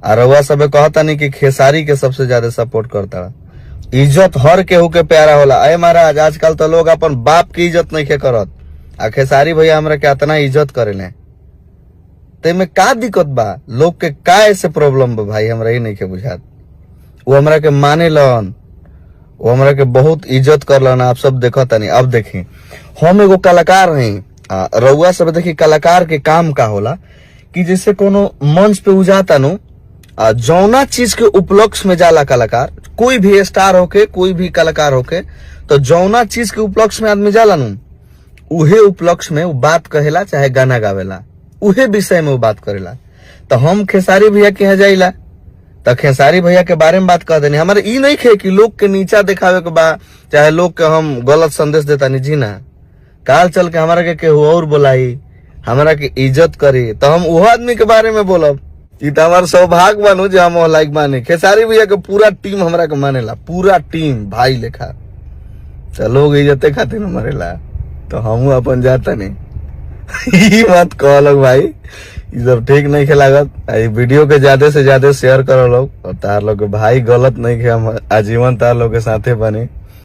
और रउआ सबे कहता नहीं कि खेसारी के सबसे ज्यादा सपोर्ट करता। इज्जत हर केहू के प्यारा होला। अरे महाराज आजकल तो लोग अपन बाप की इज्जत नहीं के करत, आ खेसारी भैया हमरा के इतना इज्जत करेले, ते में का दिक्कत बा? लोग के का ऐसे प्रॉब्लम बा भाई, हमरा ही नहीं के बुझात। वो हमरा के माने लन, वो हमरा के बहुत इज्जत करलन। आप सब देखता नहीं। अब देखी हम एगो कलाकार नहीं, रउआ सब देखी कलाकार के काम का होला कि जैसे कोनो मंच पे उजाता नु, जौना चीज के उपलक्ष्य में जाला कलाकार, कोई भी स्टार होके कोई भी कलाकार होके, तो जौना चीज के उपलक्ष्य में आदमी जाला नु, उहे उपलक्ष्य में वो बात कहेला चाहे गाना गावेला, उहे विषय में वो बात करेला। तो हम खेसारी भैया के यहाँ जाइला तो खेसारी भैया के बारे में बात कर देनी। हमारे ई नहीं खे कि लोग के नीचा दिखावे के बा, चाहे लोग के हम गलत संदेश देता नहीं जी ना। काल चल के हमारा के केहू और बोलाई, हमारा के इज्जत करी, तो हम वो आदमी के बारे में बोलब। ई तो हमारा सौभाग्य बनू जो हम लाइक माने। खेसारी भैया के पूरा टीम हमरा के मानेला, पूरा टीम भाई लेखा। तो लोग इज्जते खातिर मरेला, तो हम अपन जाता नहीं। मत कह लोग भाई, ये सब ठीक नहीं लागत। वीडियो के ज्यादा से ज्यादा शेयर करो लोग, और तार लोग भाई गलत नहीं के, हम आजीवन तार लोग के साथे बने।